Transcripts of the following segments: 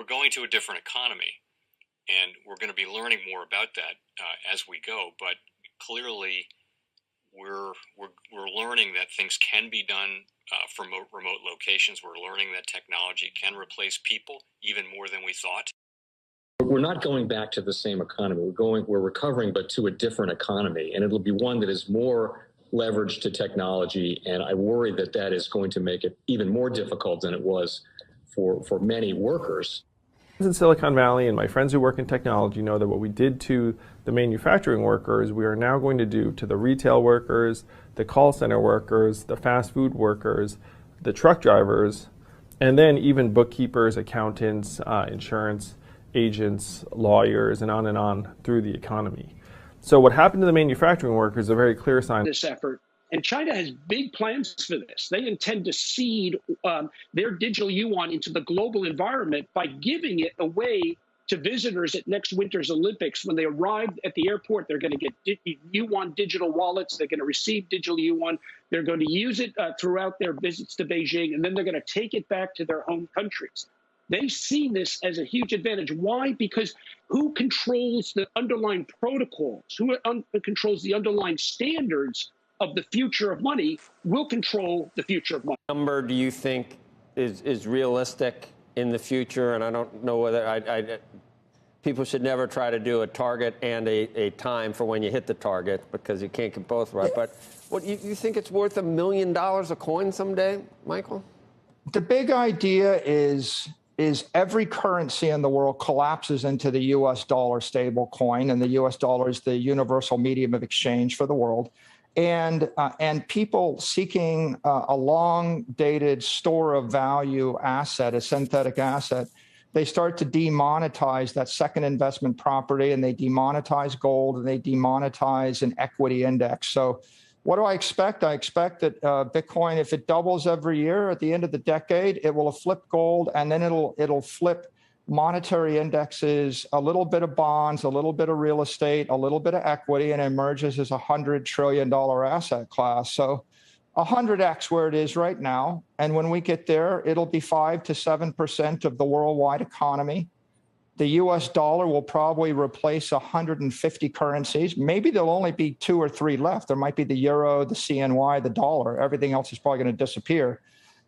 going to a different economy, and we're going to be learning more about that as we go. But clearly, we're learning that things can be done from remote locations. We're learning that technology can replace people even more than we thought. We're not going back to the same economy. We're recovering, but to a different economy, and it'll be one that is more leveraged to technology. And I worry that that is going to make it even more difficult than it was for many workers. In Silicon Valley, and my friends who work in technology know that what we did to the manufacturing workers, we are now going to do to the retail workers, the call center workers, the fast food workers, the truck drivers, and then even bookkeepers, accountants, insurance agents, lawyers, and on through the economy. So what happened to the manufacturing workers is a very clear sign. This effort, and China has big plans for this. They intend to seed their digital yuan into the global environment by giving it away to visitors at next winter's Olympics. When they arrive at the airport, they're going to get yuan digital wallets. They're going to receive digital yuan. They're going to use it throughout their visits to Beijing, and then they're going to take it back to their home countries. They see this as a huge advantage. Why? Because who controls the underlying protocols, who controls the underlying standards of the future of money will control the future of money. Number do you think is realistic in the future? And I don't know whether people should never try to do a target and a time for when you hit the target, because you can't get both right. But what you think it's worth $1 million a coin someday, Michael? The big idea is every currency in the world collapses into the U.S. dollar stable coin, and the U.S. dollar is the universal medium of exchange for the world. And people seeking a long-dated store of value asset, a synthetic asset, they start to demonetize that second investment property, and they demonetize gold, and they demonetize an equity index. So what do I expect? I expect that Bitcoin, if it doubles every year at the end of the decade, it will have flipped gold, and then it'll flip monetary indexes, a little bit of bonds, a little bit of real estate, a little bit of equity, and emerges as $100 trillion asset class. So 100x where it is right now. And when we get there, it'll be 5 to 7% of the worldwide economy. The US dollar will probably replace 150 currencies. Maybe there'll only be 2 or 3 left. There might be the euro, the CNY, the dollar. Everything else is probably going to disappear.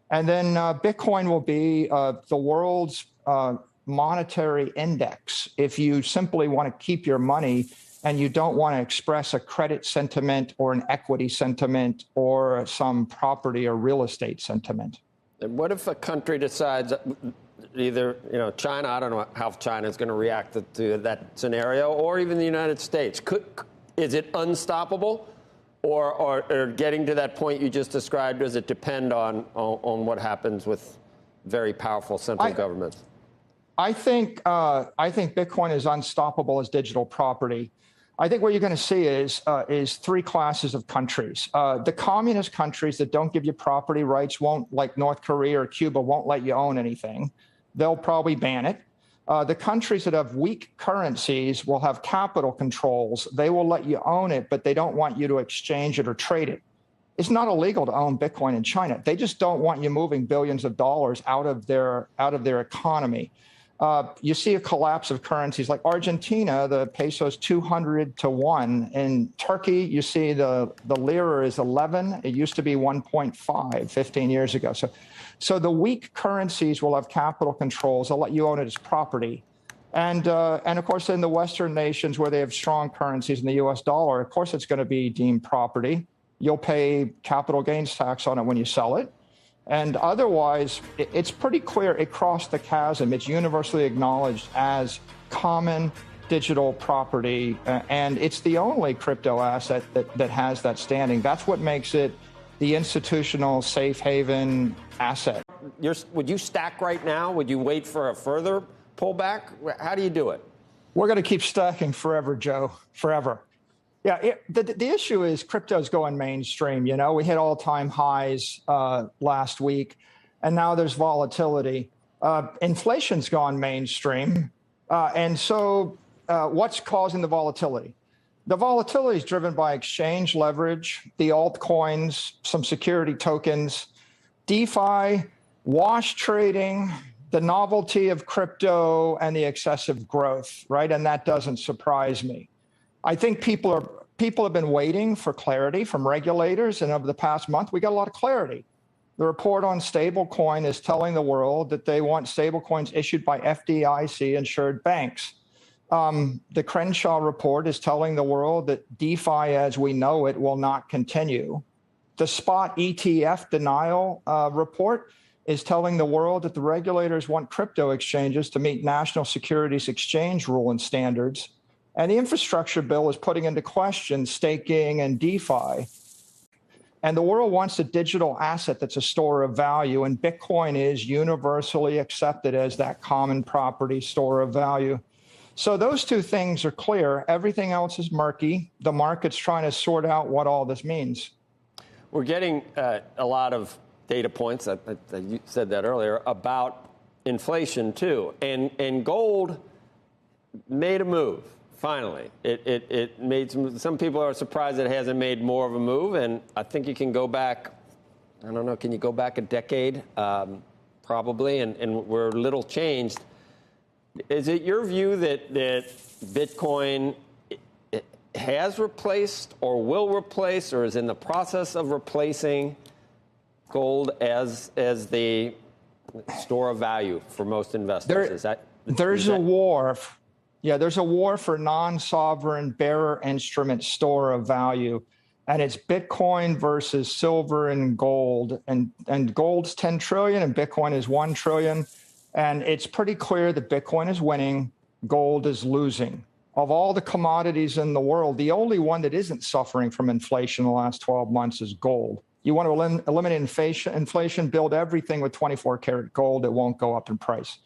And then Bitcoin will be the world's monetary index. If you simply want to keep your money and you don't want to express a credit sentiment or an equity sentiment or some property or real estate sentiment. And what if a country decides, either, China, I don't know how China is going to react to that scenario, or even the United States. Is it unstoppable? Or getting to that point you just described, does it depend on what happens with very powerful central governments? I think Bitcoin is unstoppable as digital property. I think what you're going to see is 3 classes of countries. The communist countries that don't give you property rights won't, like North Korea or Cuba, won't let you own anything. They'll probably ban it. The countries that have weak currencies will have capital controls. They will let you own it, but they don't want you to exchange it or trade it. It's not illegal to own Bitcoin in China. They just don't want you moving billions of dollars out of their economy. You see a collapse of currencies like Argentina, the peso is 200 to 1. In Turkey, you see the lira is 11. It used to be 1.5 15 years ago. So the weak currencies will have capital controls. They'll let you own it as property. And of course, in the Western nations where they have strong currencies in the US dollar, of course, it's going to be deemed property. You'll pay capital gains tax on it when you sell it. And otherwise, it's pretty clear it crossed the chasm. It's universally acknowledged as common digital property, and it's the only crypto asset that has that standing. That's what makes it the institutional safe haven asset. Would you stack right now? Would you wait for a further pullback? How do you do it? We're going to keep stacking forever, Joe, forever. Yeah, the issue is crypto's going mainstream. We hit all-time highs last week, and now there's volatility. Inflation's gone mainstream. And so what's causing the volatility? The volatility is driven by exchange leverage, the altcoins, some security tokens, DeFi, wash trading, the novelty of crypto and the excessive growth, right? And that doesn't surprise me. I think people have been waiting for clarity from regulators, and over the past month, we got a lot of clarity. The report on stablecoin is telling the world that they want stablecoins issued by FDIC-insured banks. The Crenshaw report is telling the world that DeFi as we know it will not continue. The spot ETF denial report is telling the world that the regulators want crypto exchanges to meet national securities exchange rule and standards. And the infrastructure bill is putting into question staking and DeFi. And the world wants a digital asset that's a store of value, and Bitcoin is universally accepted as that common property store of value. So those two things are clear. Everything else is murky. The market's trying to sort out what all this means. We're getting a lot of data points, you said that earlier, about inflation too. And gold made a move. Finally, it made some people are surprised it hasn't made more of a move, and I think you can go back, I don't know, can you go back a decade? Probably, and we're a little changed. Is it your view that Bitcoin has replaced or will replace or is in the process of replacing gold as the store of value for most investors? There's a war. Yeah, there's a war for non-sovereign bearer instrument store of value, and it's Bitcoin versus silver and gold. And gold's 10 trillion and Bitcoin is 1 trillion. And it's pretty clear that Bitcoin is winning, gold is losing. Of all the commodities in the world, the only one that isn't suffering from inflation in the last 12 months is gold. You want to eliminate inflation, build everything with 24 karat gold, it won't go up in price.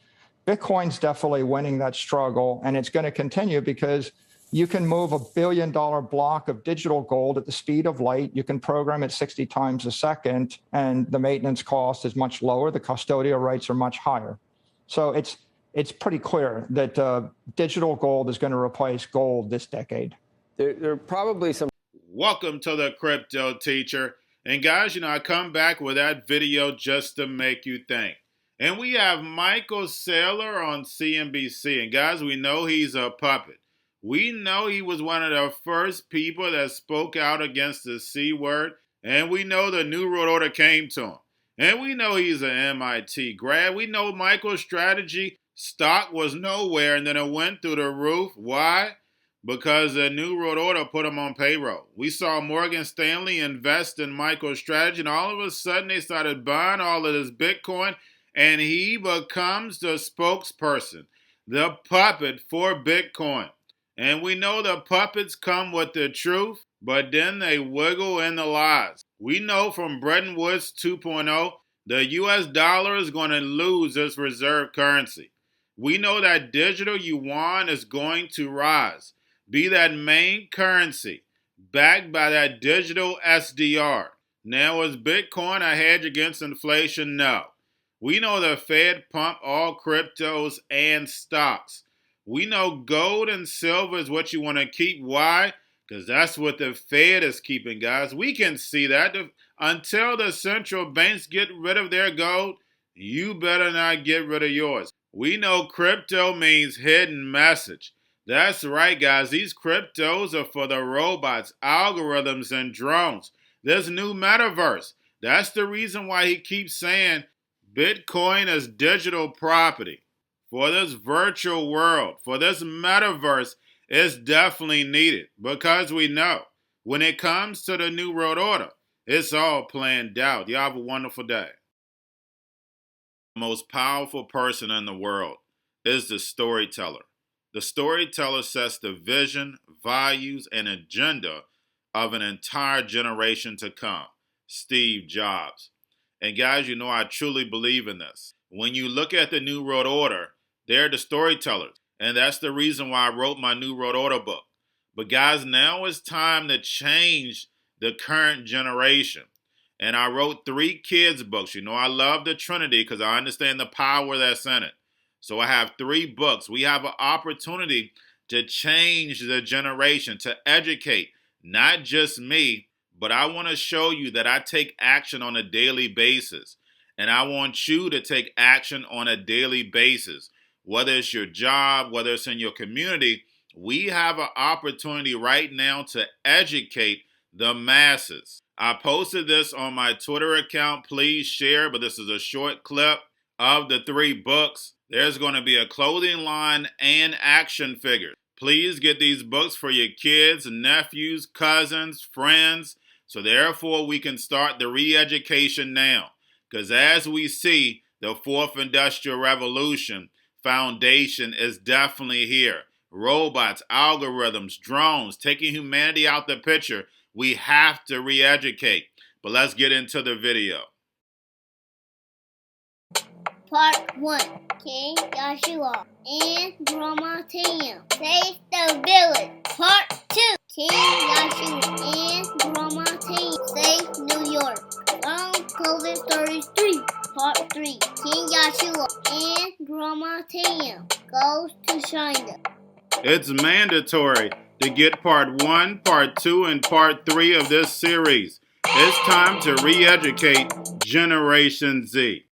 Bitcoin's definitely winning that struggle, and it's going to continue because you can move $1 billion block of digital gold at the speed of light. You can program it 60 times a second, and the maintenance cost is much lower. The custodial rates are much higher. So it's pretty clear that digital gold is going to replace gold this decade. There are probably some. Welcome to the Crypto Teacher. And guys, I come back with that video just to make you think. And we have Michael Saylor on CNBC. And guys, we know he's a puppet. We know he was one of the first people that spoke out against the C word. And we know the New World Order came to him. And we know he's an MIT grad. We know Michael's strategy, stock was nowhere, and then it went through the roof. Why? Because the New World Order put him on payroll. We saw Morgan Stanley invest in Michael's strategy, and all of a sudden they started buying all of this Bitcoin, and he becomes the spokesperson, the puppet for Bitcoin. And we know the puppets come with the truth, but then they wiggle in the lies. We know from Bretton Woods 2.0, the US dollar is going to lose its reserve currency. We know that digital yuan is going to rise, be that main currency, backed by that digital SDR. Now, is Bitcoin a hedge against inflation? No. We know the Fed pumped all cryptos and stocks. We know gold and silver is what you want to keep. Why? Because that's what the Fed is keeping, guys. We can see that. Until the central banks get rid of their gold, you better not get rid of yours. We know crypto means hidden message. That's right, guys. These cryptos are for the robots, algorithms, and drones. This new metaverse. That's the reason why he keeps saying Bitcoin is digital property. For this virtual world, for this metaverse, it's definitely needed because we know when it comes to the New World Order, it's all planned out. Y'all have a wonderful day. The most powerful person in the world is the storyteller. The storyteller sets the vision, values, and agenda of an entire generation to come. Steve Jobs. And guys, I truly believe in this. When you look at the New World Order, they're the storytellers. And that's the reason why I wrote my New World Order book. But guys, now it's time to change the current generation. And I wrote 3 kids' books. I love the Trinity because I understand the power that's in it. So I have 3 books. We have an opportunity to change the generation, to educate, not just me, but I want to show you that I take action on a daily basis. And I want you to take action on a daily basis. Whether it's your job, whether it's in your community, we have an opportunity right now to educate the masses. I posted this on my Twitter account. Please share, but this is a short clip of the 3 books. There's going to be a clothing line and action figures. Please get these books for your kids, nephews, cousins, friends, so therefore we can start the re-education now. Because as we see, the 4th Industrial Revolution foundation is definitely here. Robots, algorithms, drones, taking humanity out the picture. We have to re-educate. But let's get into the video. Part 1. King Joshua and Grandma Tam save the village. Part 2. King Joshua and Grandma Tam save New York from COVID Stories 3. Part 3. King Joshua and Grandma Tam goes to China. It's mandatory to get part 1, part 2, and part 3 of this series. It's time to re-educate Generation Z.